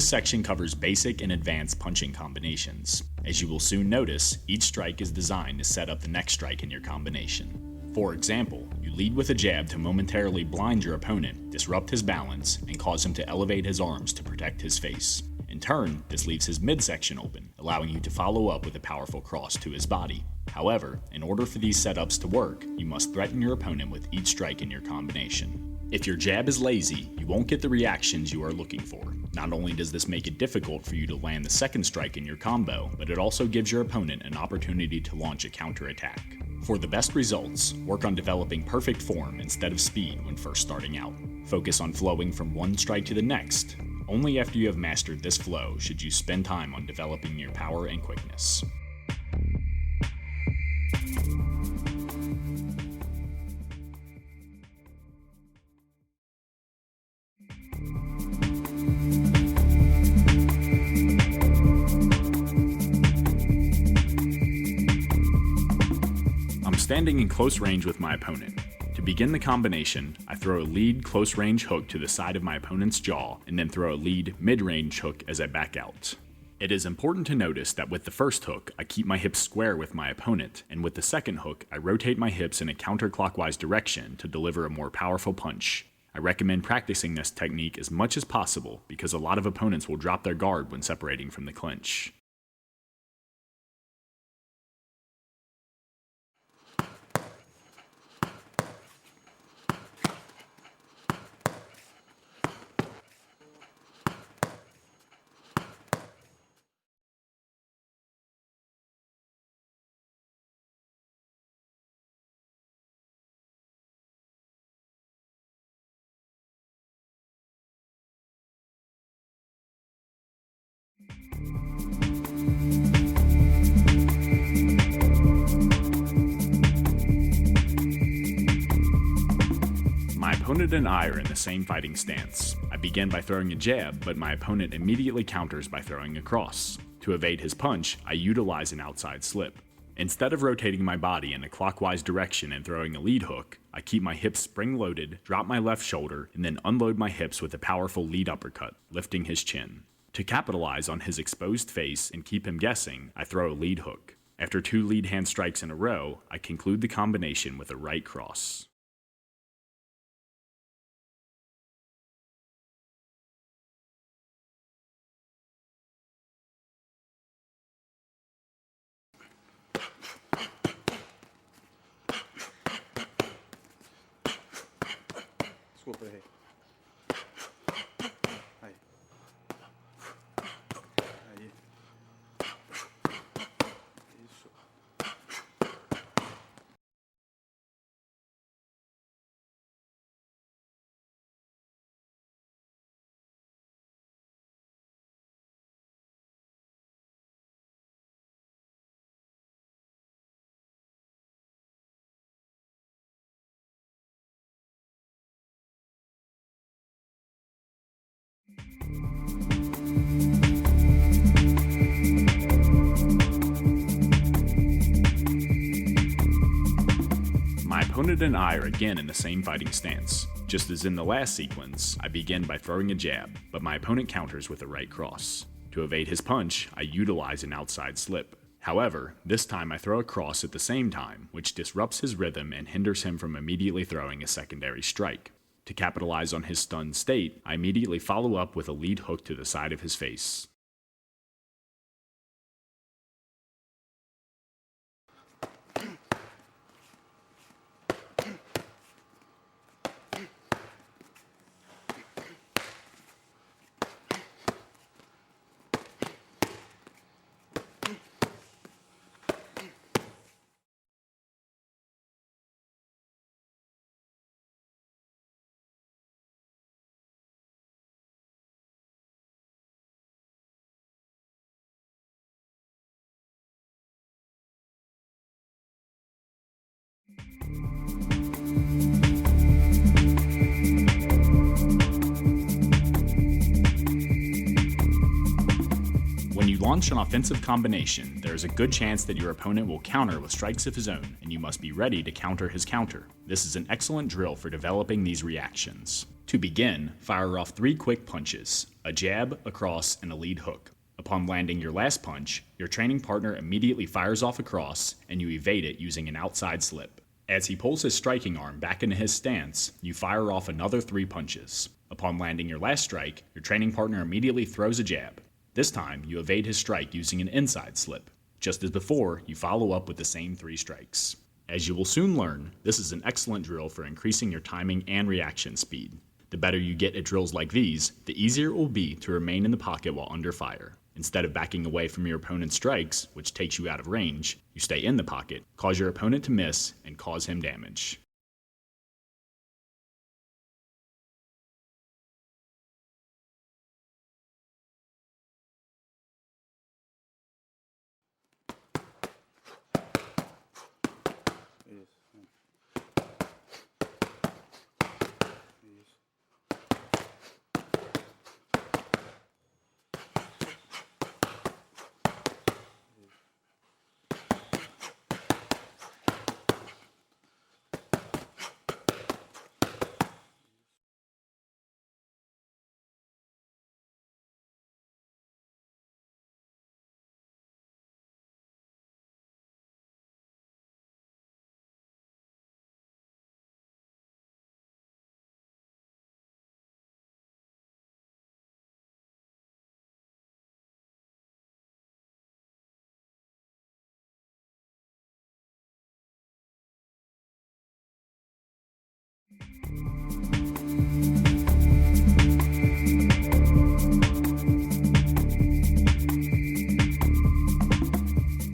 This section covers basic and advanced punching combinations. As you will soon notice, each strike is designed to set up the next strike in your combination. For example, you lead with a jab to momentarily blind your opponent, disrupt his balance, and cause him to elevate his arms to protect his face. In turn, this leaves his midsection open, allowing you to follow up with a powerful cross to his body. However, in order for these setups to work, you must threaten your opponent with each strike in your combination. If your jab is lazy, you won't get the reactions you are looking for. Not only does this make it difficult for you to land the second strike in your combo, but it also gives your opponent an opportunity to launch a counterattack. For the best results, work on developing perfect form instead of speed when first starting out. Focus on flowing from one strike to the next. Only after you have mastered this flow should you spend time on developing your power and quickness. I'm standing in close range with my opponent. To begin the combination, I throw a lead close-range hook to the side of my opponent's jaw, and then throw a lead mid-range hook as I back out. It is important to notice that with the first hook, I keep my hips square with my opponent, and with the second hook, I rotate my hips in a counterclockwise direction to deliver a more powerful punch. I recommend practicing this technique as much as possible because a lot of opponents will drop their guard when separating from the clinch. My opponent and I are in the same fighting stance. I begin by throwing a jab, but my opponent immediately counters by throwing a cross. To evade his punch, I utilize an outside slip. Instead of rotating my body in a clockwise direction and throwing a lead hook, I keep my hips spring-loaded, drop my left shoulder, and then unload my hips with a powerful lead uppercut, lifting his chin. To capitalize on his exposed face and keep him guessing, I throw a lead hook. After 2 lead hand strikes in a row, I conclude the combination with a right cross. Desculpa, errei. Aí. Aí. Isso. My opponent and I are again in the same fighting stance. Just as in the last sequence, I begin by throwing a jab, but my opponent counters with a right cross. To evade his punch, I utilize an outside slip. However, this time I throw a cross at the same time, which disrupts his rhythm and hinders him from immediately throwing a secondary strike. To capitalize on his stunned state, I immediately follow up with a lead hook to the side of his face. When you launch an offensive combination, there is a good chance that your opponent will counter with strikes of his own, and you must be ready to counter his counter. This is an excellent drill for developing these reactions. To begin, fire off 3 quick punches. a jab, a cross, and a lead hook. Upon landing your last punch, your training partner immediately fires off a cross and you evade it using an outside slip. As he pulls his striking arm back into his stance, you fire off another 3 punches. Upon landing your last strike, your training partner immediately throws a jab. This time, you evade his strike using an inside slip. Just as before, you follow up with the same 3 strikes. As you will soon learn, this is an excellent drill for increasing your timing and reaction speed. The better you get at drills like these, the easier it will be to remain in the pocket while under fire. Instead of backing away from your opponent's strikes, which takes you out of range, you stay in the pocket, cause your opponent to miss, and cause him damage. Isso. Isso.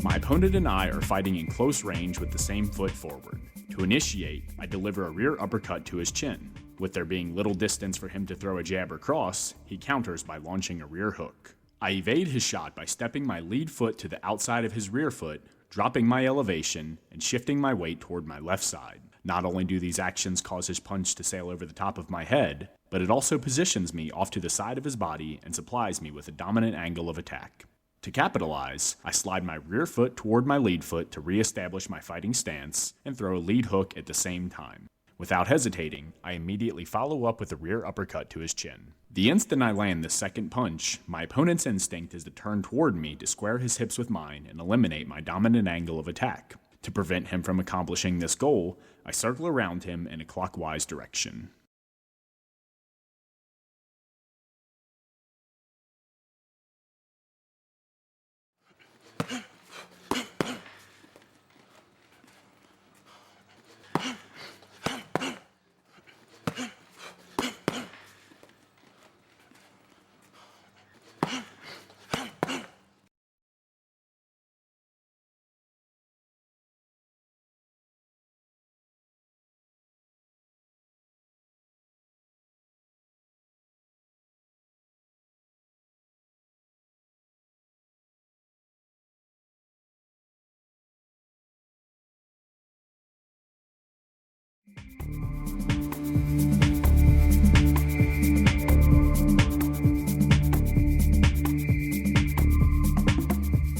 My opponent and I are fighting in close range with the same foot forward. To initiate, I deliver a rear uppercut to his chin. With there being little distance for him to throw a jab or cross, he counters by launching a rear hook. I evade his shot by stepping my lead foot to the outside of his rear foot, dropping my elevation, and shifting my weight toward my left side. Not only do these actions cause his punch to sail over the top of my head, but it also positions me off to the side of his body and supplies me with a dominant angle of attack. To capitalize, I slide my rear foot toward my lead foot to reestablish my fighting stance and throw a lead hook at the same time. Without hesitating, I immediately follow up with a rear uppercut to his chin. The instant I land the second punch, my opponent's instinct is to turn toward me to square his hips with mine and eliminate my dominant angle of attack. To prevent him from accomplishing this goal, I circle around him in a clockwise direction.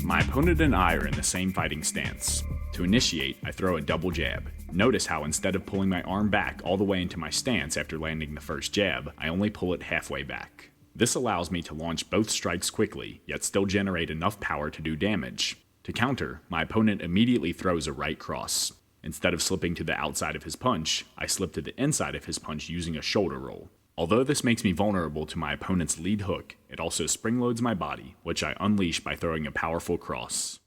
My opponent and I are in the same fighting stance. To initiate, I throw a double jab. Notice how instead of pulling my arm back all the way into my stance after landing the first jab, I only pull it halfway back. This allows me to launch both strikes quickly, yet still generate enough power to do damage. To counter, my opponent immediately throws a right cross. Instead of slipping to the outside of his punch, I slip to the inside of his punch using a shoulder roll. Although this makes me vulnerable to my opponent's lead hook, it also spring-loads my body, which I unleash by throwing a powerful cross.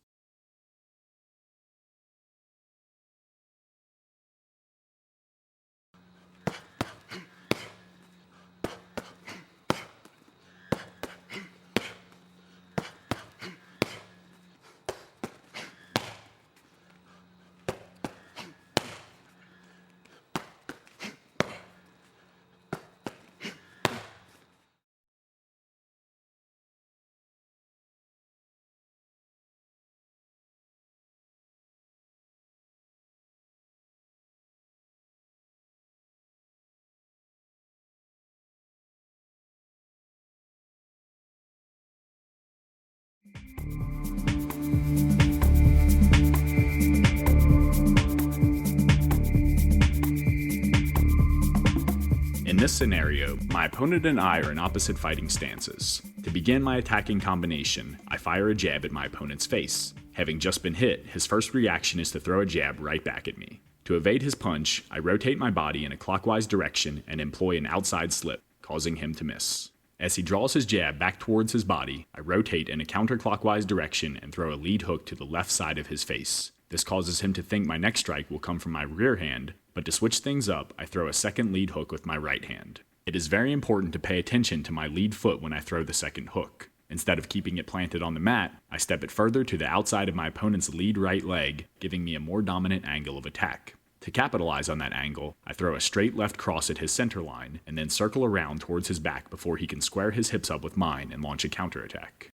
this scenario, my opponent and I are in opposite fighting stances. To begin my attacking combination, I fire a jab at my opponent's face. Having just been hit, his first reaction is to throw a jab right back at me. To evade his punch, I rotate my body in a clockwise direction and employ an outside slip, causing him to miss. As he draws his jab back towards his body, I rotate in a counterclockwise direction and throw a lead hook to the left side of his face. This causes him to think my next strike will come from my rear hand, but to switch things up, I throw a second lead hook with my right hand. It is very important to pay attention to my lead foot when I throw the second hook. Instead of keeping it planted on the mat, I step it further to the outside of my opponent's lead right leg, giving me a more dominant angle of attack. To capitalize on that angle, I throw a straight left cross at his center line, and then circle around towards his back before he can square his hips up with mine and launch a counterattack.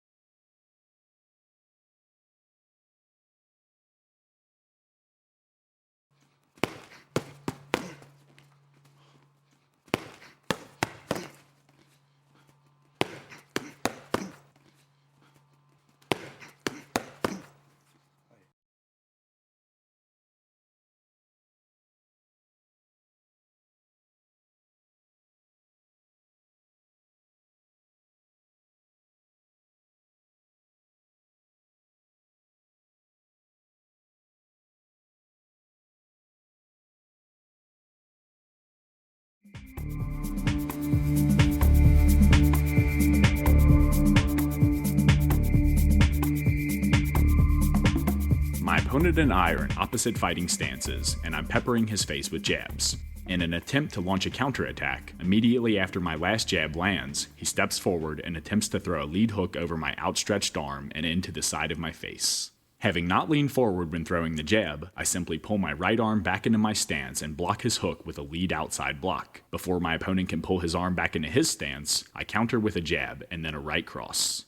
My opponent and I are in opposite fighting stances, and I'm peppering his face with jabs. In an attempt to launch a counterattack, immediately after my last jab lands, he steps forward and attempts to throw a lead hook over my outstretched arm and into the side of my face. Having not leaned forward when throwing the jab, I simply pull my right arm back into my stance and block his hook with a lead outside block. Before my opponent can pull his arm back into his stance, I counter with a jab and then a right cross.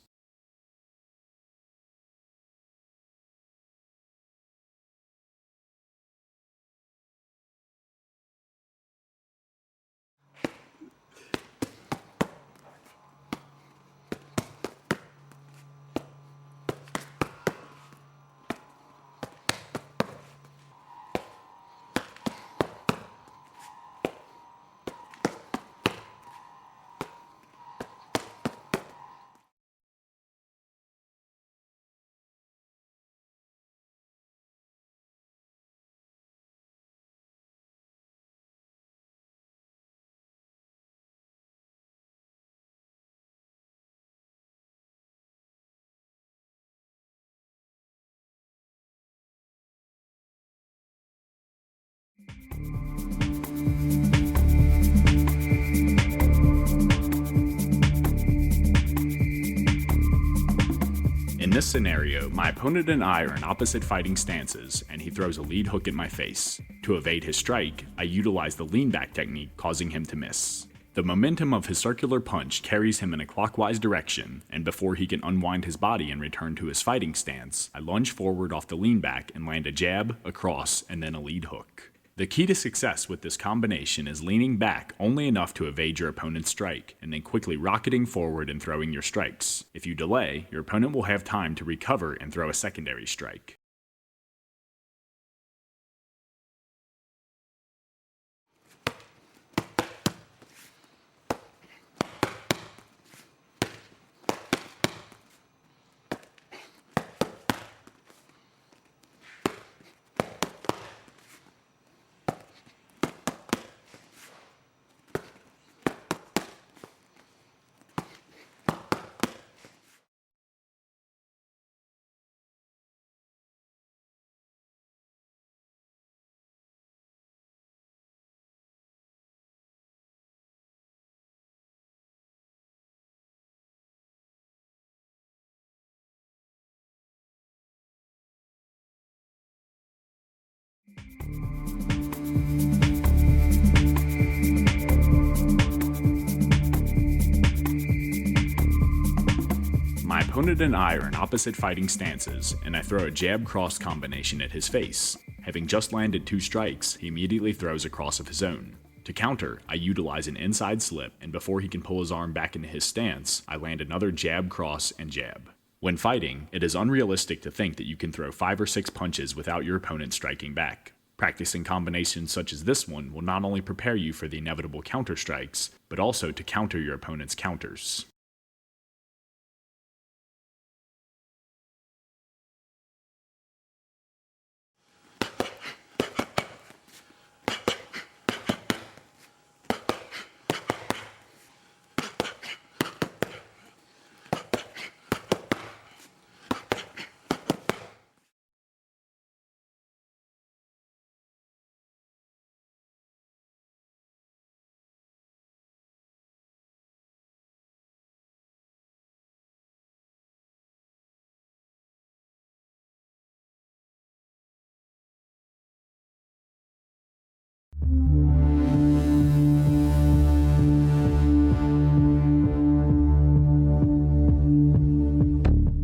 In this scenario, my opponent and I are in opposite fighting stances, and he throws a lead hook at my face. To evade his strike, I utilize the lean back technique, causing him to miss. The momentum of his circular punch carries him in a clockwise direction, and before he can unwind his body and return to his fighting stance, I lunge forward off the lean back and land a jab, a cross, and then a lead hook. The key to success with this combination is leaning back only enough to evade your opponent's strike, and then quickly rocketing forward and throwing your strikes. If you delay, your opponent will have time to recover and throw a secondary strike. My opponent and I are in opposite fighting stances, and I throw a jab-cross combination at his face. Having just landed 2 strikes, he immediately throws a cross of his own. To counter, I utilize an inside slip, and before he can pull his arm back into his stance, I land another jab, cross, and jab. When fighting, it is unrealistic to think that you can throw 5 or 6 punches without your opponent striking back. Practicing combinations such as this one will not only prepare you for the inevitable counterstrikes, but also to counter your opponent's counters.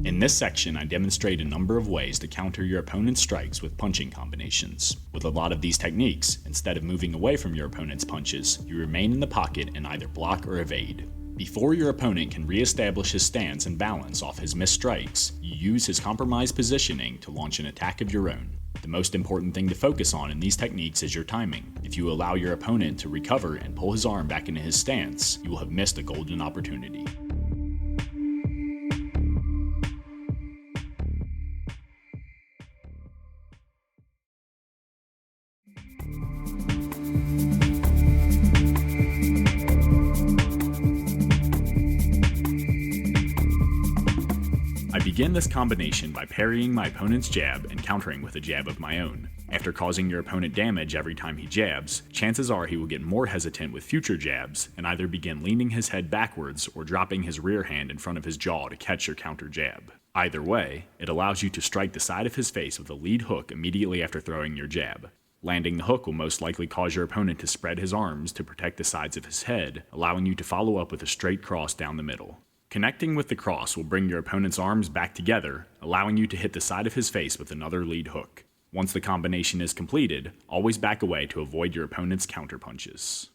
In this section, I demonstrate a number of ways to counter your opponent's strikes with punching combinations. With a lot of these techniques, instead of moving away from your opponent's punches, you remain in the pocket and either block or evade. Before your opponent can re-establish his stance and balance off his missed strikes, you use his compromised positioning to launch an attack of your own. The most important thing to focus on in these techniques is your timing. If you allow your opponent to recover and pull his arm back into his stance, you will have missed a golden opportunity. I begin this combination by parrying my opponent's jab and countering with a jab of my own. After causing your opponent damage every time he jabs, chances are he will get more hesitant with future jabs and either begin leaning his head backwards or dropping his rear hand in front of his jaw to catch your counter jab. Either way, it allows you to strike the side of his face with a lead hook immediately after throwing your jab. Landing the hook will most likely cause your opponent to spread his arms to protect the sides of his head, allowing you to follow up with a straight cross down the middle. Connecting with the cross will bring your opponent's arms back together, allowing you to hit the side of his face with another lead hook. Once the combination is completed, always back away to avoid your opponent's counterpunches.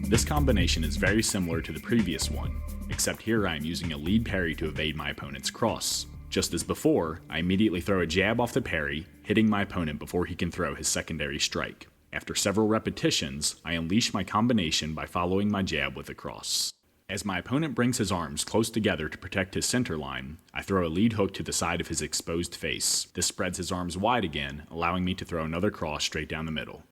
This combination is very similar to the previous one, except here I am using a lead parry to evade my opponent's cross. Just as before, I immediately throw a jab off the parry, hitting my opponent before he can throw his secondary strike. After several repetitions, I unleash my combination by following my jab with a cross. As my opponent brings his arms close together to protect his center line, I throw a lead hook to the side of his exposed face. This spreads his arms wide again, allowing me to throw another cross straight down the middle.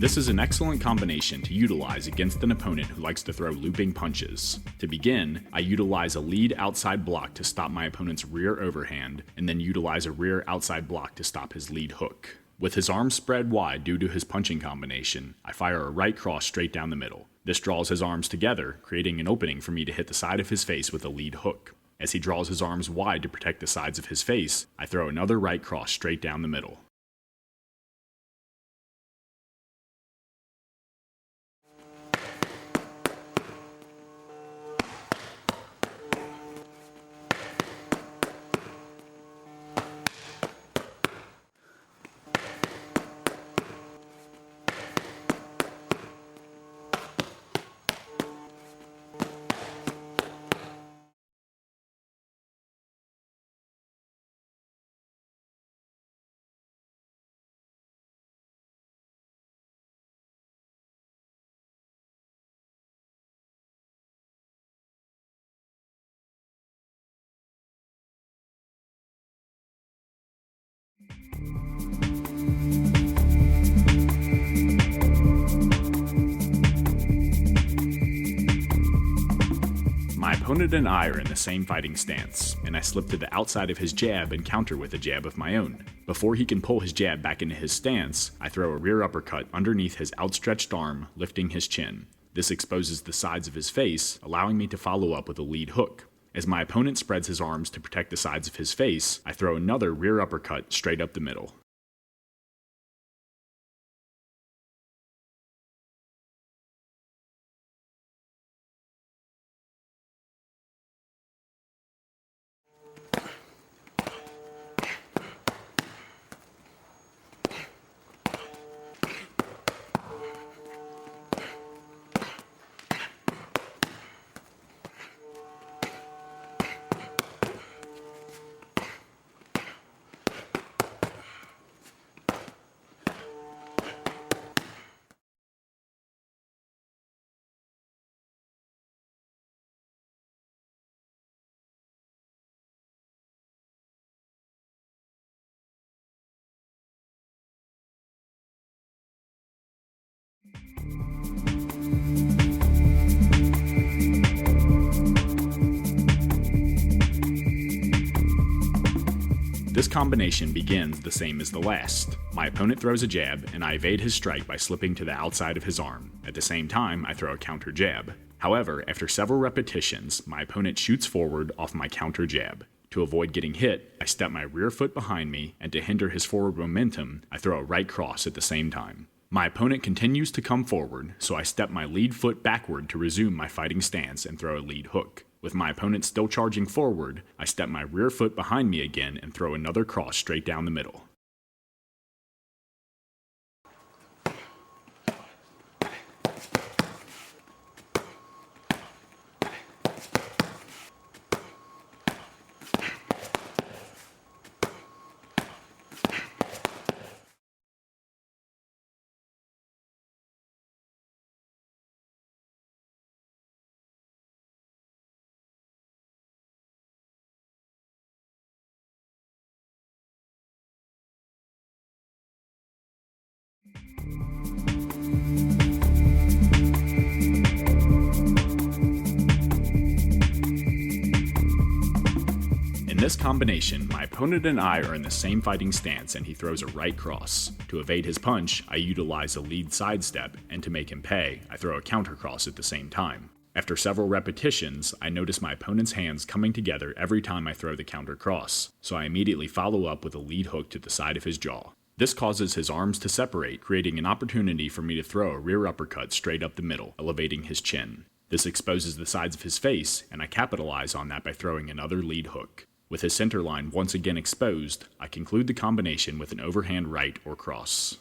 This is an excellent combination to utilize against an opponent who likes to throw looping punches. To begin, I utilize a lead outside block to stop my opponent's rear overhand, and then utilize a rear outside block to stop his lead hook. With his arms spread wide due to his punching combination, I fire a right cross straight down the middle. This draws his arms together, creating an opening for me to hit the side of his face with a lead hook. As he draws his arms wide to protect the sides of his face, I throw another right cross straight down the middle. My opponent and I are in the same fighting stance, and I slip to the outside of his jab and counter with a jab of my own. Before he can pull his jab back into his stance, I throw a rear uppercut underneath his outstretched arm, lifting his chin. This exposes the sides of his face, allowing me to follow up with a lead hook. As my opponent spreads his arms to protect the sides of his face, I throw another rear uppercut straight up the middle. This combination begins the same as the last. My opponent throws a jab, and I evade his strike by slipping to the outside of his arm. At the same time, I throw a counter jab. However, after several repetitions, my opponent shoots forward off my counter jab. To avoid getting hit, I step my rear foot behind me, and to hinder his forward momentum, I throw a right cross at the same time. My opponent continues to come forward, so I step my lead foot backward to resume my fighting stance and throw a lead hook. With my opponent still charging forward, I step my rear foot behind me again and throw another cross straight down the middle. In this combination, my opponent and I are in the same fighting stance and he throws a right cross. To evade his punch, I utilize a lead sidestep, and to make him pay, I throw a counter cross at the same time. After several repetitions, I notice my opponent's hands coming together every time I throw the counter cross, so I immediately follow up with a lead hook to the side of his jaw. This causes his arms to separate, creating an opportunity for me to throw a rear uppercut straight up the middle, elevating his chin. This exposes the sides of his face, and I capitalize on that by throwing another lead hook. With his center line once again exposed, I conclude the combination with an overhand right or cross.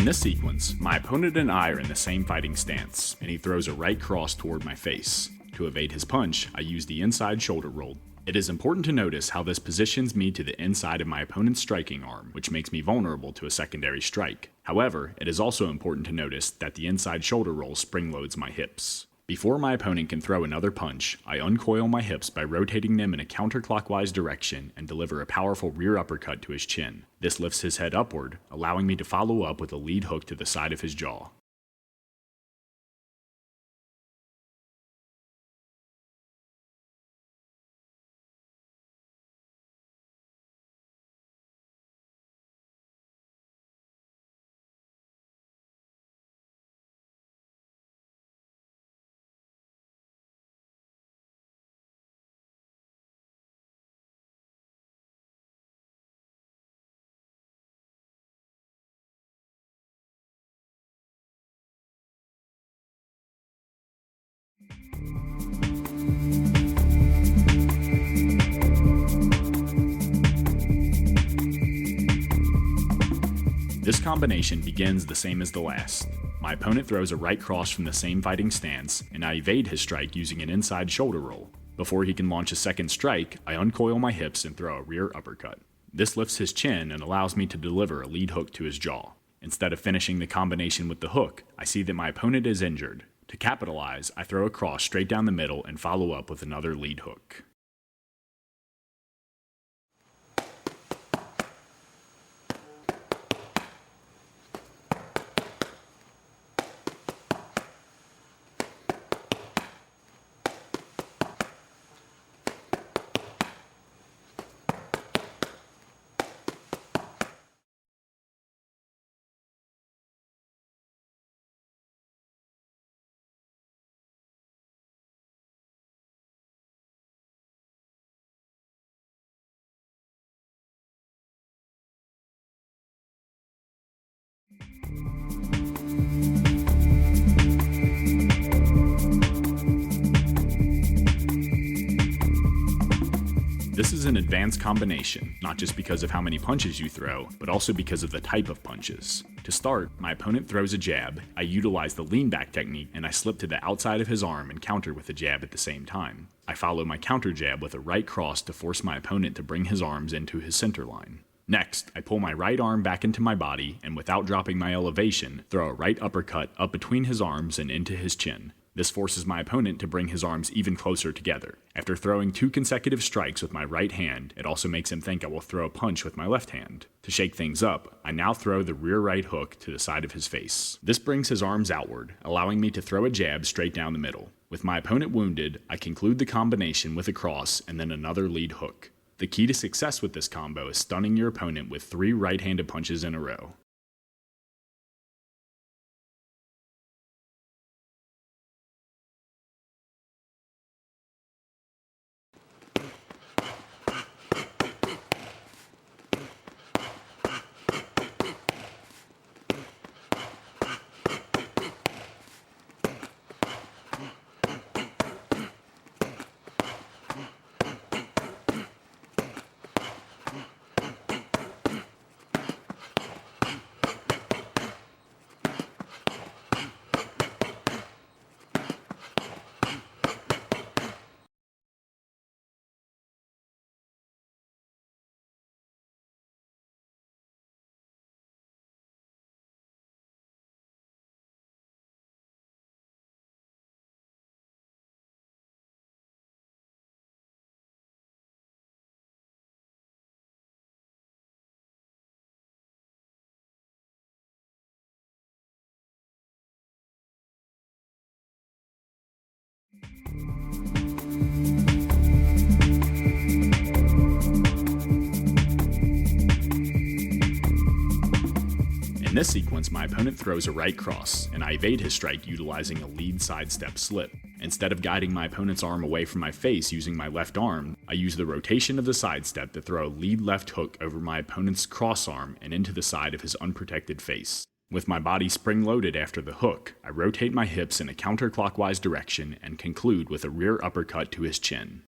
this sequence, my opponent and I are in the same fighting stance, and he throws a right cross toward my face. To evade his punch, I use the inside shoulder roll. It is important to notice how this positions me to the inside of my opponent's striking arm, which makes me vulnerable to a secondary strike. However, it is also important to notice that the inside shoulder roll spring loads my hips. Before my opponent can throw another punch, I uncoil my hips by rotating them in a counterclockwise direction and deliver a powerful rear uppercut to his chin. This lifts his head upward, allowing me to follow up with a lead hook to the side of his jaw. This combination begins the same as the last. My opponent throws a right cross from the same fighting stance, and I evade his strike using an inside shoulder roll. Before he can launch a second strike, I uncoil my hips and throw a rear uppercut. This lifts his chin and allows me to deliver a lead hook to his jaw. Instead of finishing the combination with the hook, I see that my opponent is injured. To capitalize, I throw a cross straight down the middle and follow up with another lead hook. This is an advanced combination, not just because of how many punches you throw, but also because of the type of punches. To start, my opponent throws a jab, I utilize the lean back technique, and I slip to the outside of his arm and counter with a jab at the same time. I follow my counter jab with a right cross to force my opponent to bring his arms into his center line. Next, I pull my right arm back into my body and without dropping my elevation, throw a right uppercut up between his arms and into his chin. This forces my opponent to bring his arms even closer together. After throwing 2 consecutive strikes with my right hand, it also makes him think I will throw a punch with my left hand. To shake things up, I now throw the rear right hook to the side of his face. This brings his arms outward, allowing me to throw a jab straight down the middle. With my opponent wounded, I conclude the combination with a cross and then another lead hook. The key to success with this combo is stunning your opponent with 3 right-handed punches in a row. In this sequence, my opponent throws a right cross, and I evade his strike utilizing a lead sidestep slip. Instead of guiding my opponent's arm away from my face using my left arm, I use the rotation of the sidestep to throw a lead left hook over my opponent's cross arm and into the side of his unprotected face. With my body spring-loaded after the hook, I rotate my hips in a counterclockwise direction and conclude with a rear uppercut to his chin.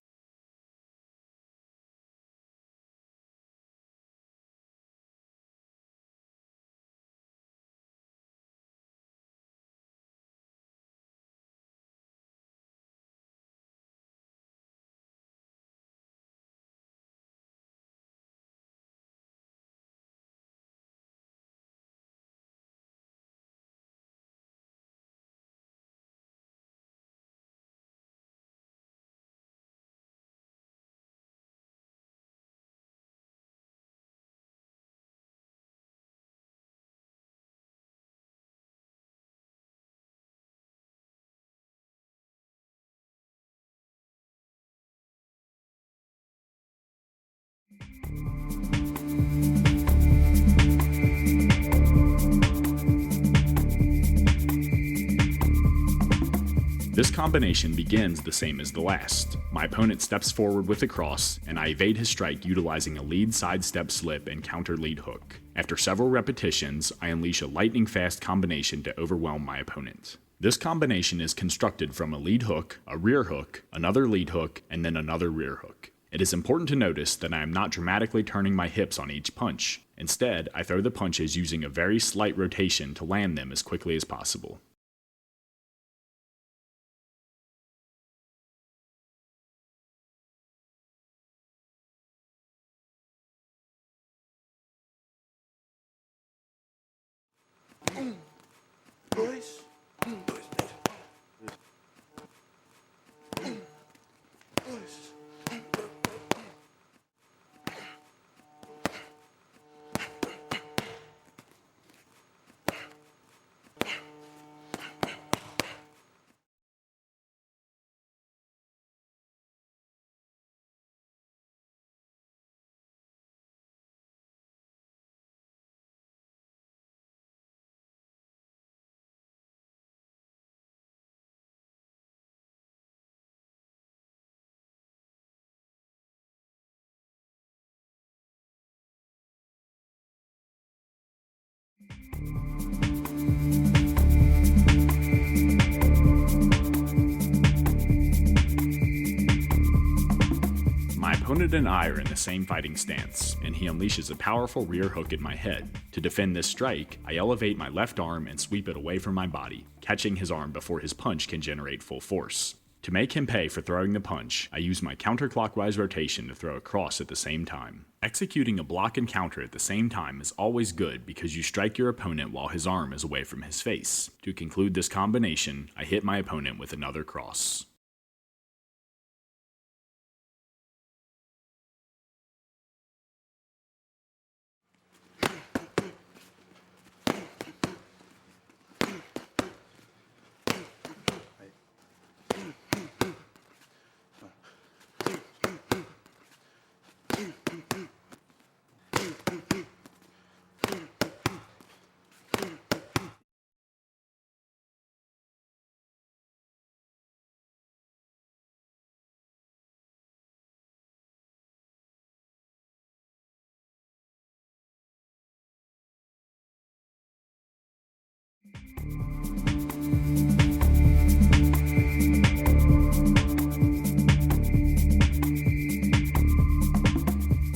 combination begins the same as the last. My opponent steps forward with a cross, and I evade his strike utilizing a lead sidestep slip and counter lead hook. After several repetitions, I unleash a lightning-fast combination to overwhelm my opponent. This combination is constructed from a lead hook, a rear hook, another lead hook, and then another rear hook. It is important to notice that I am not dramatically turning my hips on each punch. Instead, I throw the punches using a very slight rotation to land them as quickly as possible. Dois. Dois. Dois. My opponent and I are in the same fighting stance, and he unleashes a powerful rear hook in my head. To defend this strike, I elevate my left arm and sweep it away from my body, catching his arm before his punch can generate full force. To make him pay for throwing the punch, I use my counterclockwise rotation to throw a cross at the same time. Executing a block and counter at the same time is always good because you strike your opponent while his arm is away from his face. To conclude this combination, I hit my opponent with another cross.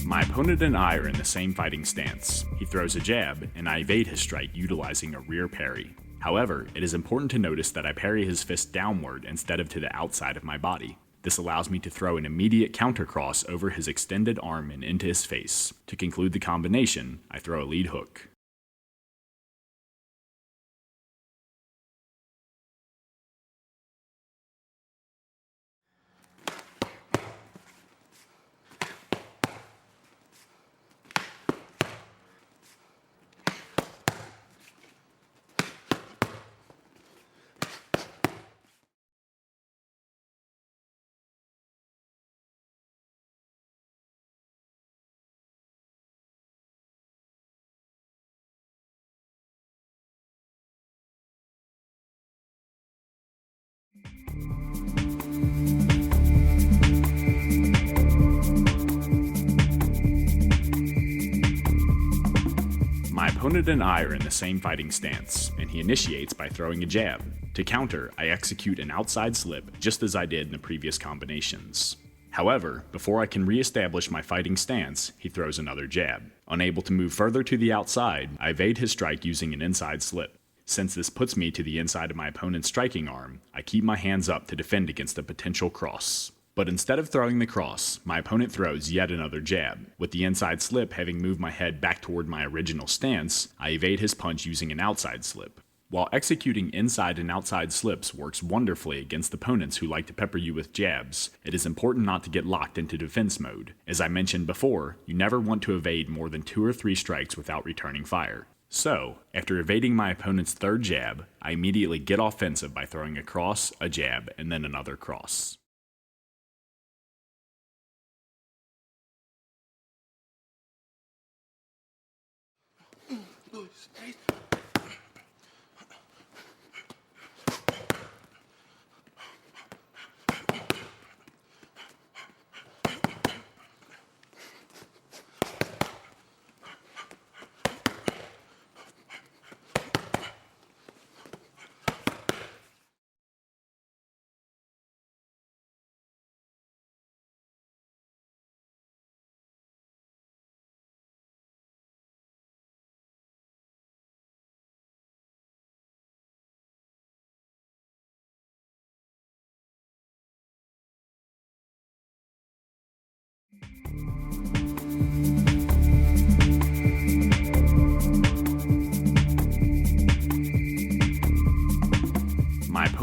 My opponent and I are in the same fighting stance. He throws a jab, and I evade his strike utilizing a rear parry. However, it is important to notice that I parry his fist downward instead of to the outside of my body. This allows me to throw an immediate counter cross over his extended arm and into his face. To conclude the combination, I throw a lead hook. My opponent and I are in the same fighting stance, and he initiates by throwing a jab. To counter, I execute an outside slip, just as I did in the previous combinations. However, before I can re-establish my fighting stance, he throws another jab. Unable to move further to the outside, I evade his strike using an inside slip. Since this puts me to the inside of my opponent's striking arm, I keep my hands up to defend against a potential cross. But instead of throwing the cross, my opponent throws yet another jab. With the inside slip having moved my head back toward my original stance, I evade his punch using an outside slip. While executing inside and outside slips works wonderfully against opponents who like to pepper you with jabs, it is important not to get locked into defense mode. As I mentioned before, you never want to evade more than 2 or 3 strikes without returning fire. So, after evading my opponent's third jab, I immediately get offensive by throwing a cross, a jab, and then another cross. Dois, três.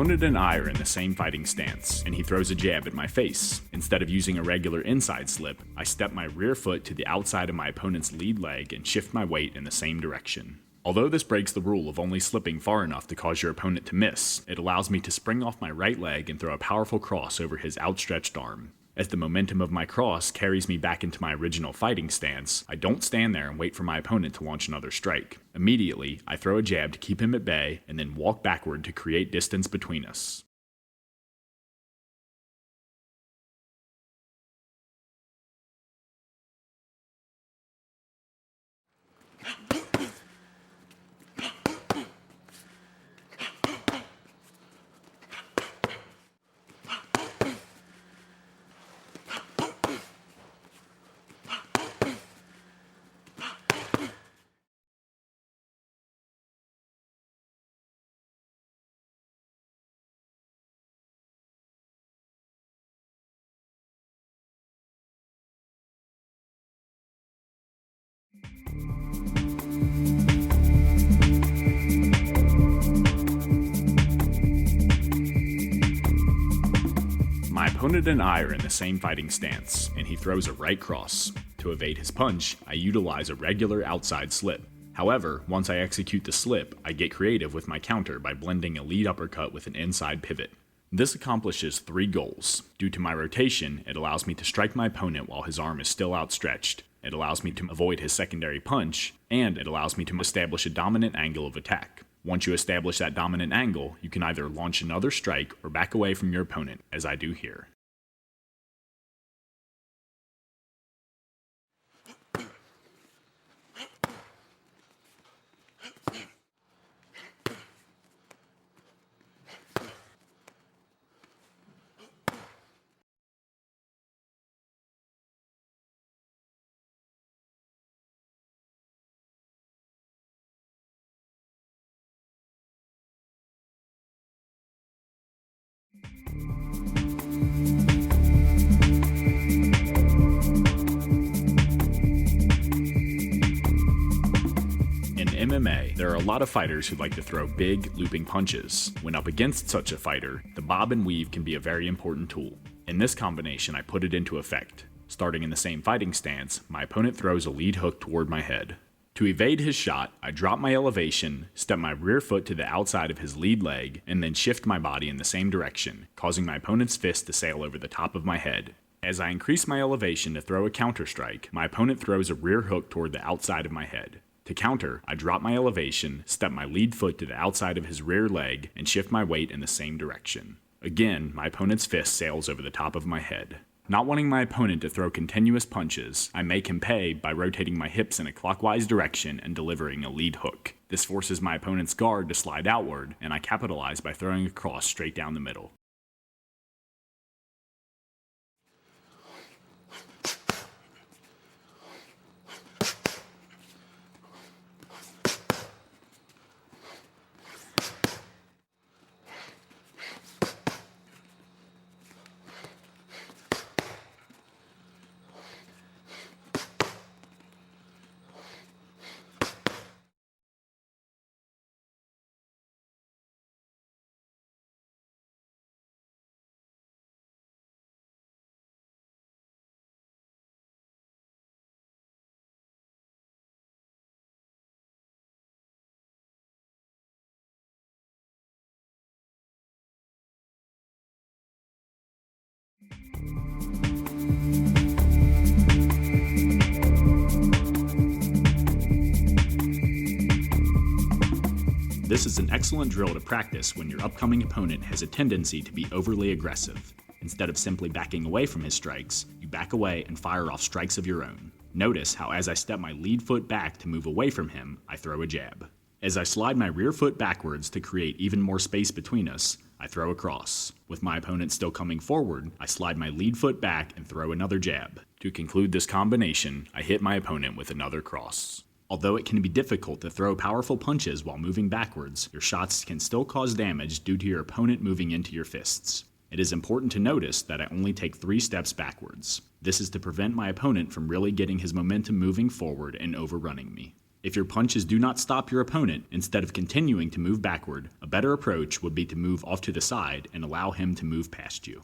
opponent and I are in the same fighting stance, and he throws a jab at my face. Instead of using a regular inside slip, I step my rear foot to the outside of my opponent's lead leg and shift my weight in the same direction. Although this breaks the rule of only slipping far enough to cause your opponent to miss, it allows me to spring off my right leg and throw a powerful cross over his outstretched arm. As the momentum of my cross carries me back into my original fighting stance, I don't stand there and wait for my opponent to launch another strike. Immediately, I throw a jab to keep him at bay and then walk backward to create distance between us. My opponent and I are in the same fighting stance, and he throws a right cross. To evade his punch, I utilize a regular outside slip. However, once I execute the slip, I get creative with my counter by blending a lead uppercut with an inside pivot. This accomplishes 3 goals. Due to my rotation, it allows me to strike my opponent while his arm is still outstretched. It allows me to avoid his secondary punch, and it allows me to establish a dominant angle of attack. Once you establish that dominant angle, you can either launch another strike or back away from your opponent, as I do here. In MMA, there are a lot of fighters who like to throw big, looping punches. When up against such a fighter, the bob and weave can be a very important tool. In this combination, I put it into effect. Starting in the same fighting stance, my opponent throws a lead hook toward my head. To evade his shot, I drop my elevation, step my rear foot to the outside of his lead leg, and then shift my body in the same direction, causing my opponent's fist to sail over the top of my head. As I increase my elevation to throw a counter strike, my opponent throws a rear hook toward the outside of my head. To counter, I drop my elevation, step my lead foot to the outside of his rear leg, and shift my weight in the same direction. Again, my opponent's fist sails over the top of my head. Not wanting my opponent to throw continuous punches, I make him pay by rotating my hips in a clockwise direction and delivering a lead hook. This forces my opponent's guard to slide outward, and I capitalize by throwing a cross straight down the middle. This is an excellent drill to practice when your upcoming opponent has a tendency to be overly aggressive. Instead of simply backing away from his strikes, you back away and fire off strikes of your own. Notice how as I step my lead foot back to move away from him, I throw a jab. As I slide my rear foot backwards to create even more space between us, I throw a cross. With my opponent still coming forward, I slide my lead foot back and throw another jab. To conclude this combination, I hit my opponent with another cross. Although it can be difficult to throw powerful punches while moving backwards, your shots can still cause damage due to your opponent moving into your fists. It is important to notice that I only take 3 steps backwards. This is to prevent my opponent from really getting his momentum moving forward and overrunning me. If your punches do not stop your opponent, instead of continuing to move backward, a better approach would be to move off to the side and allow him to move past you.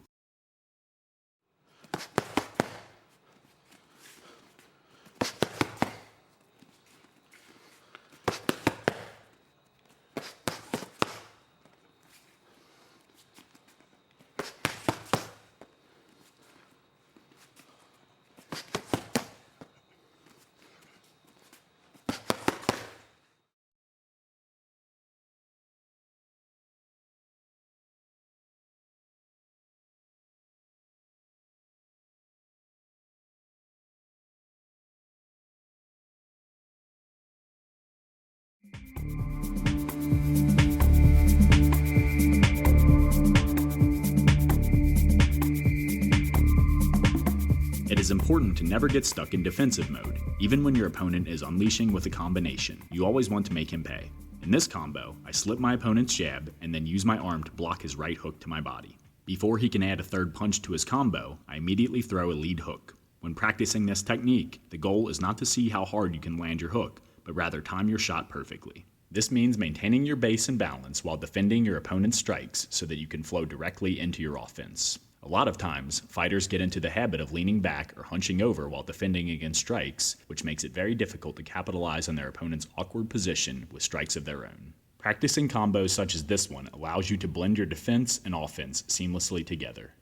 It is important to never get stuck in defensive mode. Even when your opponent is unleashing with a combination, you always want to make him pay. In this combo, I slip my opponent's jab and then use my arm to block his right hook to my body. Before he can add a third punch to his combo, I immediately throw a lead hook. When practicing this technique, the goal is not to see how hard you can land your hook, but rather time your shot perfectly. This means maintaining your base and balance while defending your opponent's strikes so that you can flow directly into your offense. A lot of times, fighters get into the habit of leaning back or hunching over while defending against strikes, which makes it very difficult to capitalize on their opponent's awkward position with strikes of their own. Practicing combos such as this one allows you to blend your defense and offense seamlessly together.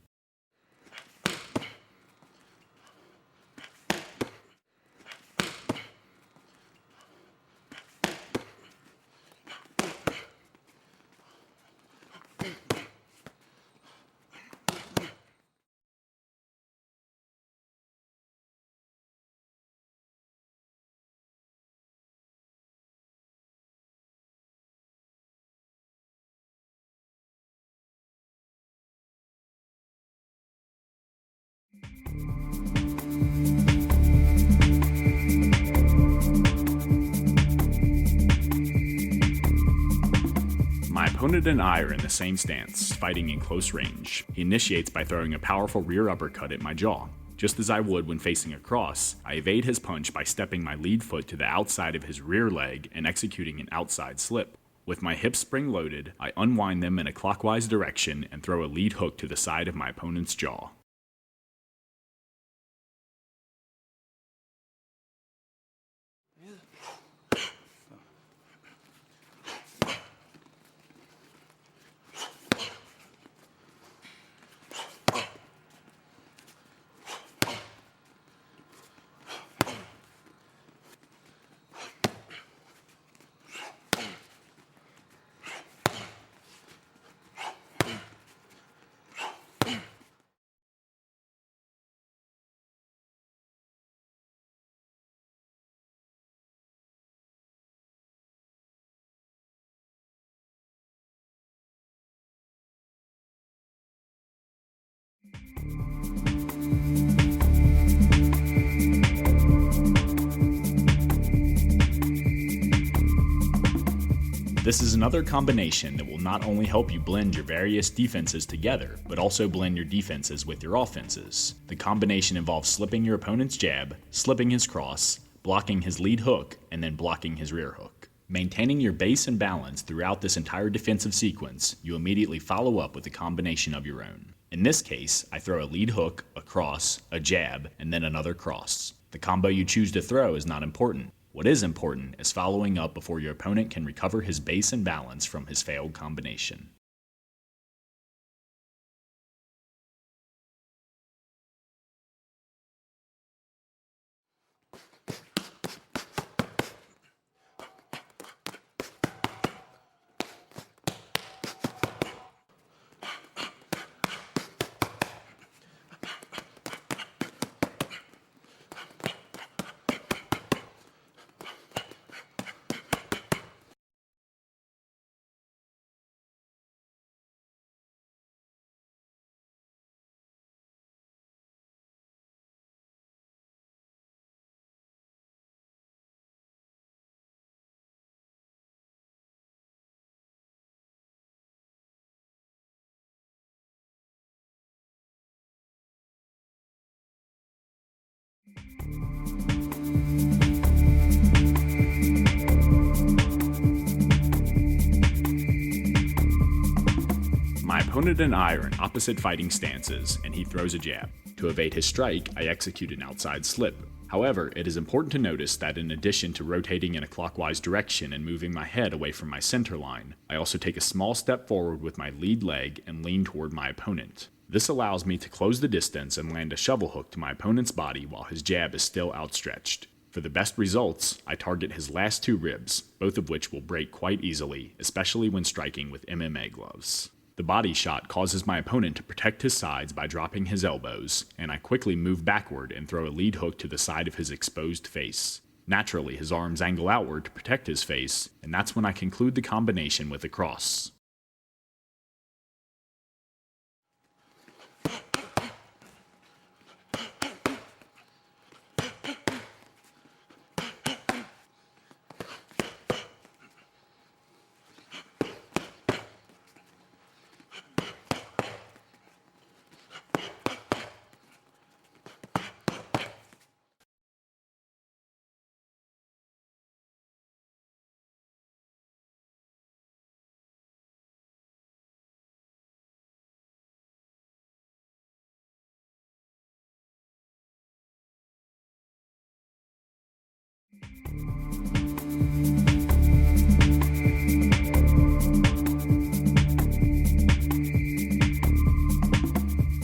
My opponent and I are in the same stance, fighting in close range. He initiates by throwing a powerful rear uppercut at my jaw. Just as I would when facing a cross, I evade his punch by stepping my lead foot to the outside of his rear leg and executing an outside slip. With my hips spring-loaded, I unwind them in a clockwise direction and throw a lead hook to the side of my opponent's jaw. This is another combination that will not only help you blend your various defenses together, but also blend your defenses with your offenses. The combination involves slipping your opponent's jab, slipping his cross, blocking his lead hook, and then blocking his rear hook. Maintaining your base and balance throughout this entire defensive sequence, you immediately follow up with a combination of your own. In this case, I throw a lead hook, a cross, a jab, and then another cross. The combo you choose to throw is not important. What is important is following up before your opponent can recover his base and balance from his failed combination. opponent and I are in opposite fighting stances, and he throws a jab. To evade his strike, I execute an outside slip. However, it is important to notice that in addition to rotating in a clockwise direction and moving my head away from my center line, I also take a small step forward with my lead leg and lean toward my opponent. This allows me to close the distance and land a shovel hook to my opponent's body while his jab is still outstretched. For the best results, I target his last two ribs, both of which will break quite easily, especially when striking with MMA gloves. The body shot causes my opponent to protect his sides by dropping his elbows, and I quickly move backward and throw a lead hook to the side of his exposed face. Naturally, his arms angle outward to protect his face, and that's when I conclude the combination with a cross.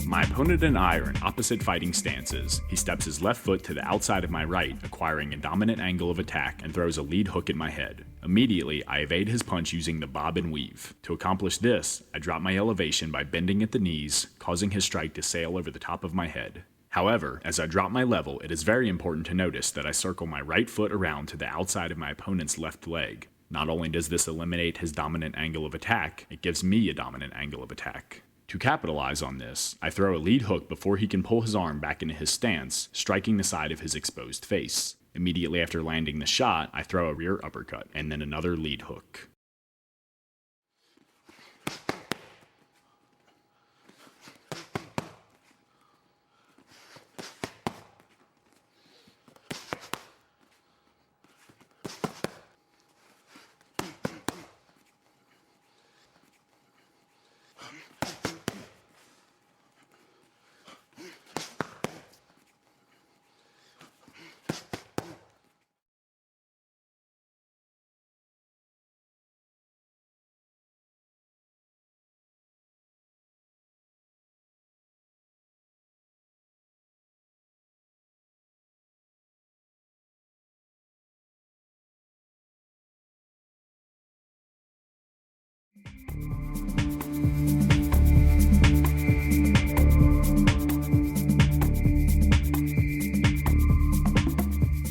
My opponent and I are in opposite fighting stances. He steps his left foot to the outside of my right, acquiring a dominant angle of attack, and throws a lead hook at my head. Immediately, I evade his punch using the bob and weave. To accomplish this, I drop my elevation by bending at the knees, causing his strike to sail over the top of my head. However, as I drop my level, it is very important to notice that I circle my right foot around to the outside of my opponent's left leg. Not only does this eliminate his dominant angle of attack, it gives me a dominant angle of attack. To capitalize on this, I throw a lead hook before he can pull his arm back into his stance, striking the side of his exposed face. Immediately after landing the shot, I throw a rear uppercut, and then another lead hook.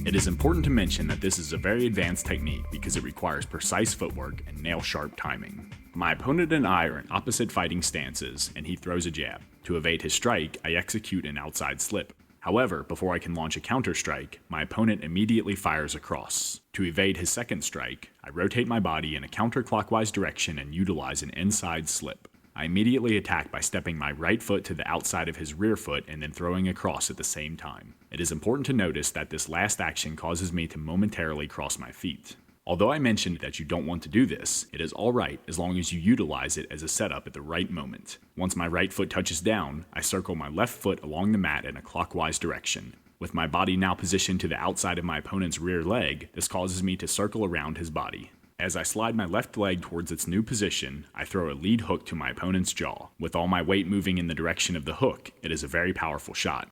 It is important to mention that this is a very advanced technique because it requires precise footwork and nail-sharp timing. My opponent and I are in opposite fighting stances, and he throws a jab. To evade his strike, I execute an outside slip. However, before I can launch a counterstrike, my opponent immediately fires a cross. To evade his second strike, I rotate my body in a counterclockwise direction and utilize an inside slip. I immediately attack by stepping my right foot to the outside of his rear foot and then throwing a cross at the same time. It is important to notice that this last action causes me to momentarily cross my feet. Although I mentioned that you don't want to do this, it is alright as long as you utilize it as a setup at the right moment. Once my right foot touches down, I circle my left foot along the mat in a clockwise direction. With my body now positioned to the outside of my opponent's rear leg, this causes me to circle around his body. As I slide my left leg towards its new position, I throw a lead hook to my opponent's jaw. With all my weight moving in the direction of the hook, it is a very powerful shot.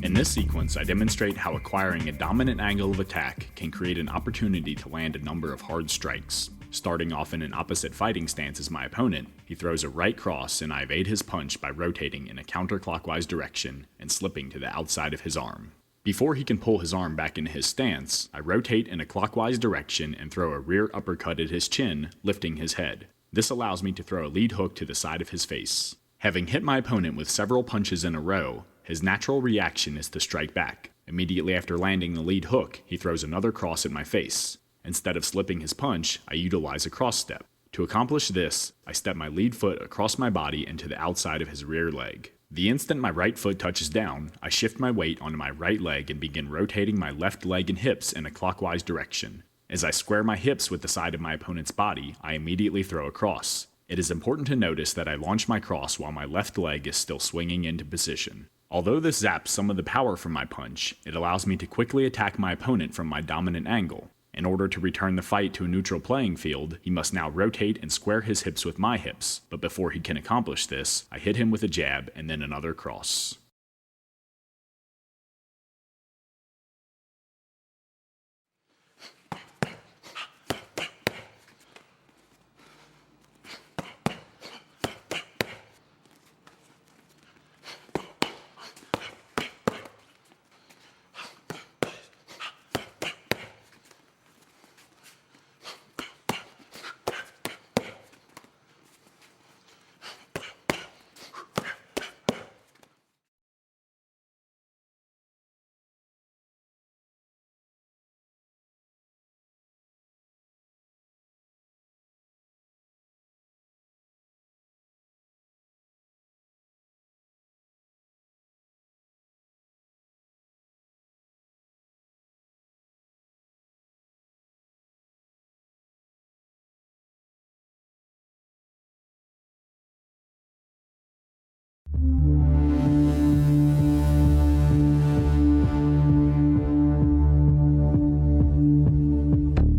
In this sequence, I demonstrate how acquiring a dominant angle of attack can create an opportunity to land a number of hard strikes. Starting off in an opposite fighting stance as my opponent, he throws a right cross and I evade his punch by rotating in a counterclockwise direction and slipping to the outside of his arm. Before he can pull his arm back into his stance, I rotate in a clockwise direction and throw a rear uppercut at his chin, lifting his head. This allows me to throw a lead hook to the side of his face. Having hit my opponent with several punches in a row, his natural reaction is to strike back. Immediately after landing the lead hook, he throws another cross at my face. Instead of slipping his punch, I utilize a cross step. To accomplish this, I step my lead foot across my body and to the outside of his rear leg. The instant my right foot touches down, I shift my weight onto my right leg and begin rotating my left leg and hips in a clockwise direction. As I square my hips with the side of my opponent's body, I immediately throw a cross. It is important to notice that I launch my cross while my left leg is still swinging into position. Although this zaps some of the power from my punch, it allows me to quickly attack my opponent from my dominant angle. In order to return the fight to a neutral playing field, he must now rotate and square his hips with my hips, but before he can accomplish this, I hit him with a jab and then another cross.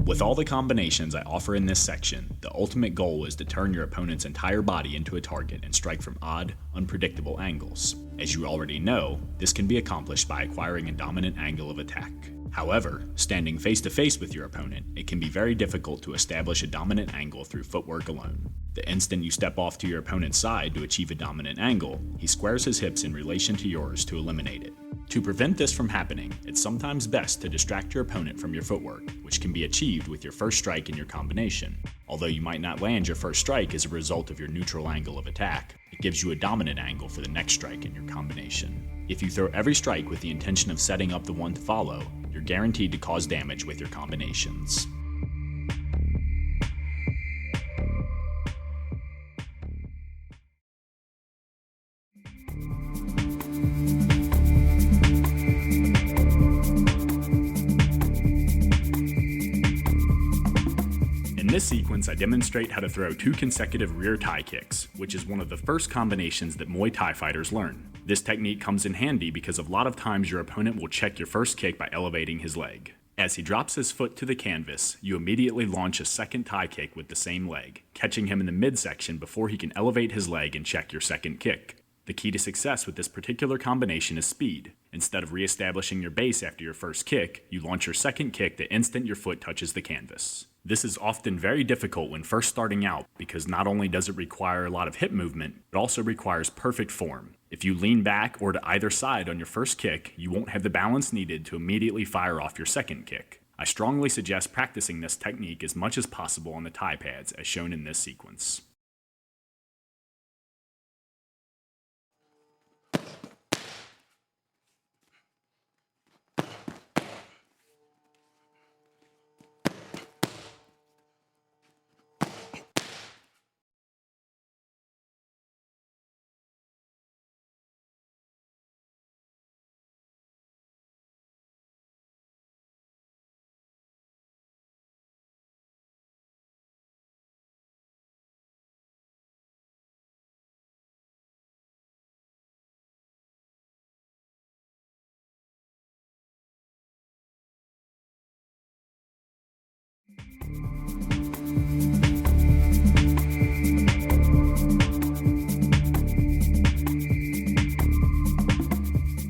With all the combinations I offer in this section, the ultimate goal is to turn your opponent's entire body into a target and strike from odd, unpredictable angles. As you already know, this can be accomplished by acquiring a dominant angle of attack. However, standing face to face with your opponent, it can be very difficult to establish a dominant angle through footwork alone. The instant you step off to your opponent's side to achieve a dominant angle, he squares his hips in relation to yours to eliminate it. To prevent this from happening, it's sometimes best to distract your opponent from your footwork, which can be achieved with your first strike in your combination. Although you might not land your first strike as a result of your neutral angle of attack, it gives you a dominant angle for the next strike in your combination. If you throw every strike with the intention of setting up the one to follow, you're guaranteed to cause damage with your combinations. In this sequence, I demonstrate how to throw 2 consecutive rear Thai kicks, which is one of the first combinations that Muay Thai fighters learn. This technique comes in handy because a lot of times your opponent will check your first kick by elevating his leg. As he drops his foot to the canvas, you immediately launch a second Thai kick with the same leg, catching him in the midsection before he can elevate his leg and check your second kick. The key to success with this particular combination is speed. Instead of re-establishing your base after your first kick, you launch your second kick the instant your foot touches the canvas. This is often very difficult when first starting out because not only does it require a lot of hip movement, it also requires perfect form. If you lean back or to either side on your first kick, you won't have the balance needed to immediately fire off your second kick. I strongly suggest practicing this technique as much as possible on the Thai pads as shown in this sequence.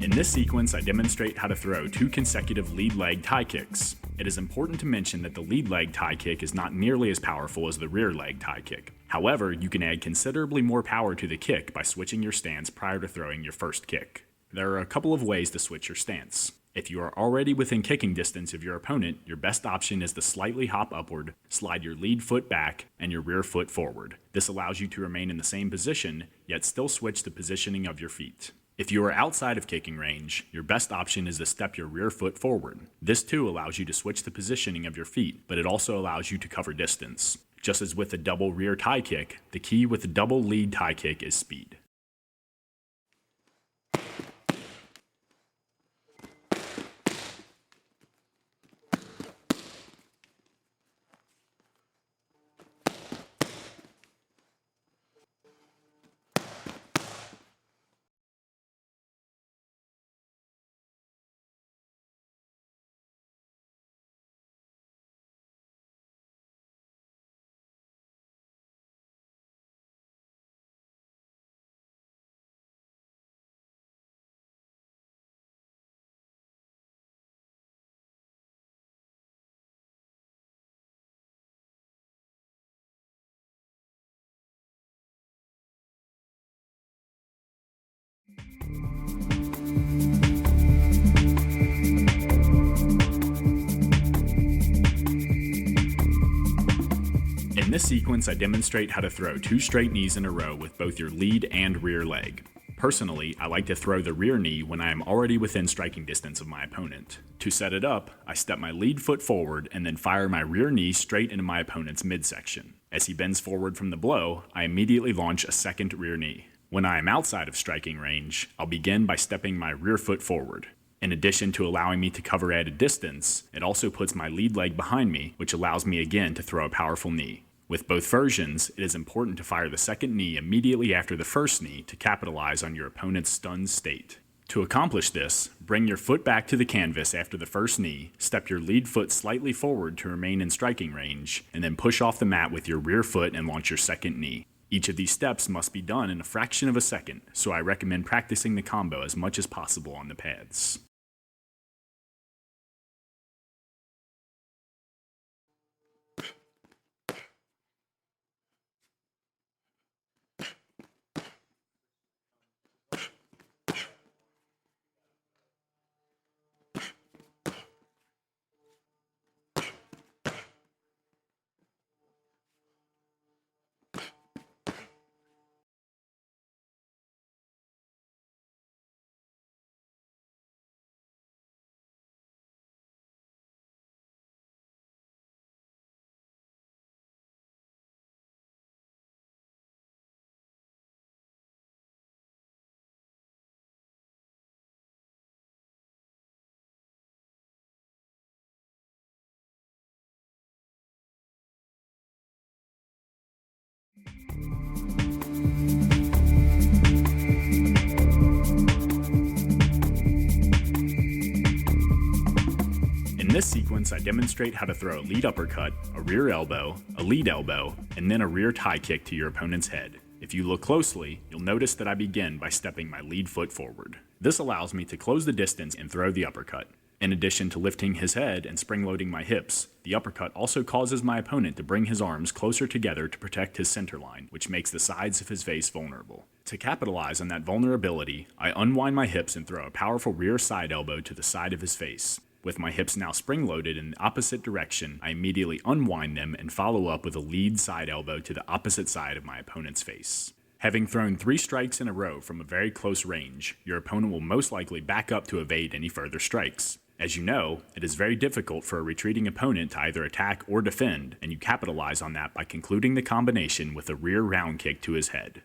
In this sequence, I demonstrate how to throw 2 consecutive lead leg Thai kicks. It is important to mention that the lead leg tie kick is not nearly as powerful as the rear leg tie kick. However, you can add considerably more power to the kick by switching your stance prior to throwing your first kick. There are a couple of ways to switch your stance. If you are already within kicking distance of your opponent, your best option is to slightly hop upward, slide your lead foot back, and your rear foot forward. This allows you to remain in the same position, yet still switch the positioning of your feet. If you are outside of kicking range, your best option is to step your rear foot forward. This too allows you to switch the positioning of your feet, but it also allows you to cover distance. Just as with the double rear tie kick, the key with the double lead tie kick is speed. In this sequence, I demonstrate how to throw 2 straight knees in a row with both your lead and rear leg. Personally, I like to throw the rear knee when I am already within striking distance of my opponent. To set it up, I step my lead foot forward and then fire my rear knee straight into my opponent's midsection. As he bends forward from the blow, I immediately launch a second rear knee. When I am outside of striking range, I'll begin by stepping my rear foot forward. In addition to allowing me to cover added distance, it also puts my lead leg behind me, which allows me again to throw a powerful knee. With both versions, it is important to fire the second knee immediately after the first knee to capitalize on your opponent's stunned state. To accomplish this, bring your foot back to the canvas after the first knee, step your lead foot slightly forward to remain in striking range, and then push off the mat with your rear foot and launch your second knee. Each of these steps must be done in a fraction of a second, so I recommend practicing the combo as much as possible on the pads. In this sequence, I demonstrate how to throw a lead uppercut, a rear elbow, a lead elbow, and then a rear tie kick to your opponent's head. If you look closely, you'll notice that I begin by stepping my lead foot forward. This allows me to close the distance and throw the uppercut. In addition to lifting his head and spring-loading my hips, the uppercut also causes my opponent to bring his arms closer together to protect his center line, which makes the sides of his face vulnerable. To capitalize on that vulnerability, I unwind my hips and throw a powerful rear side elbow to the side of his face. With my hips now spring-loaded in the opposite direction, I immediately unwind them and follow up with a lead side elbow to the opposite side of my opponent's face. Having thrown 3 strikes in a row from a very close range, your opponent will most likely back up to evade any further strikes. As you know, it is very difficult for a retreating opponent to either attack or defend, and you capitalize on that by concluding the combination with a rear round kick to his head.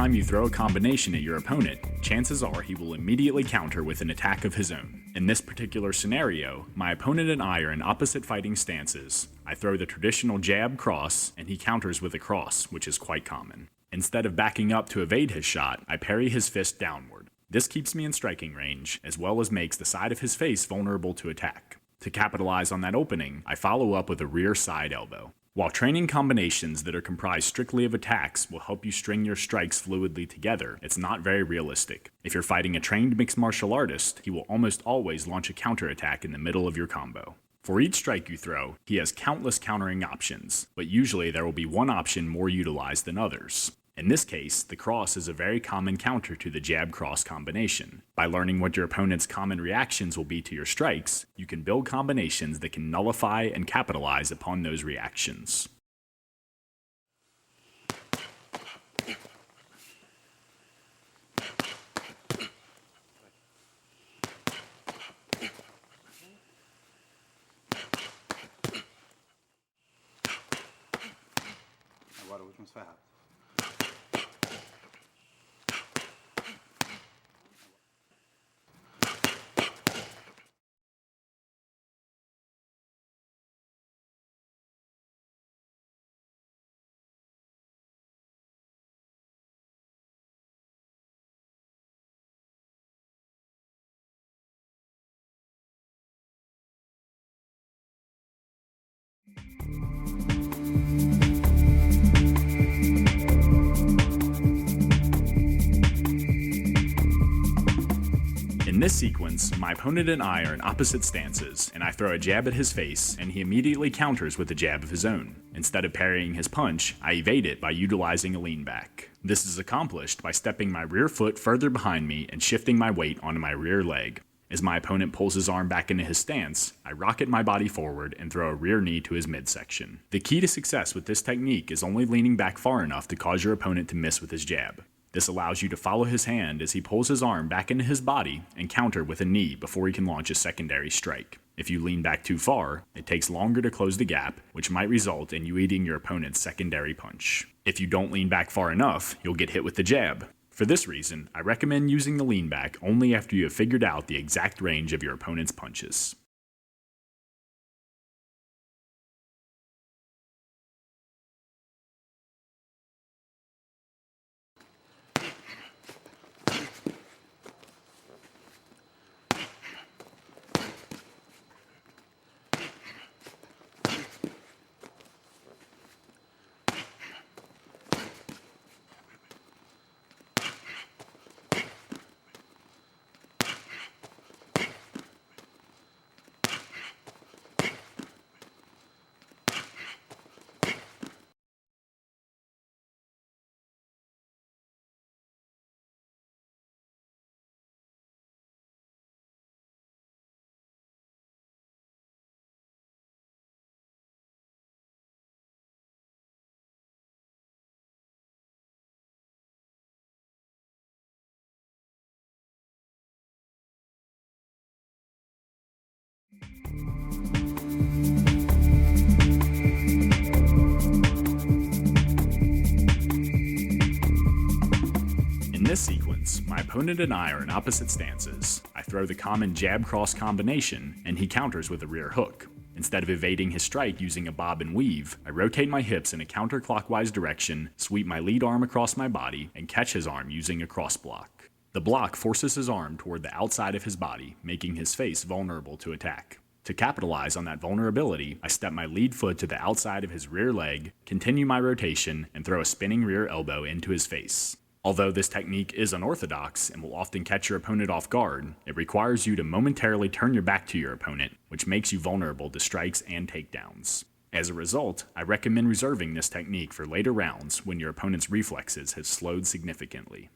time you throw a combination at your opponent, chances are he will immediately counter with an attack of his own. In this particular scenario, my opponent and I are in opposite fighting stances. I throw the traditional jab cross, and he counters with a cross, which is quite common. Instead of backing up to evade his shot, I parry his fist downward. This keeps me in striking range, as well as makes the side of his face vulnerable to attack. To capitalize on that opening, I follow up with a rear side elbow. While training combinations that are comprised strictly of attacks will help you string your strikes fluidly together, it's not very realistic. If you're fighting a trained mixed martial artist, he will almost always launch a counterattack in the middle of your combo. For each strike you throw, he has countless countering options, but usually there will be one option more utilized than others. In this case, the cross is a very common counter to the jab-cross combination. By learning what your opponent's common reactions will be to your strikes, you can build combinations that can nullify and capitalize upon those reactions. Agora últimos ferrados. In this sequence, my opponent and I are in opposite stances, and I throw a jab at his face, and he immediately counters with a jab of his own. Instead of parrying his punch, I evade it by utilizing a lean back. This is accomplished by stepping my rear foot further behind me and shifting my weight onto my rear leg. As my opponent pulls his arm back into his stance, I rocket my body forward and throw a rear knee to his midsection. The key to success with this technique is only leaning back far enough to cause your opponent to miss with his jab. This allows you to follow his hand as he pulls his arm back into his body and counter with a knee before he can launch a secondary strike. If you lean back too far, it takes longer to close the gap, which might result in you eating your opponent's secondary punch. If you don't lean back far enough, you'll get hit with the jab. For this reason, I recommend using the lean back only after you have figured out the exact range of your opponent's punches. In this sequence, my opponent and I are in opposite stances. I throw the common jab-cross combination, and he counters with a rear hook. Instead of evading his strike using a bob and weave, I rotate my hips in a counterclockwise direction, sweep my lead arm across my body, and catch his arm using a cross block. The block forces his arm toward the outside of his body, making his face vulnerable to attack. To capitalize on that vulnerability, I step my lead foot to the outside of his rear leg, continue my rotation, and throw a spinning rear elbow into his face. Although this technique is unorthodox and will often catch your opponent off guard, it requires you to momentarily turn your back to your opponent, which makes you vulnerable to strikes and takedowns. As a result, I recommend reserving this technique for later rounds when your opponent's reflexes have slowed significantly.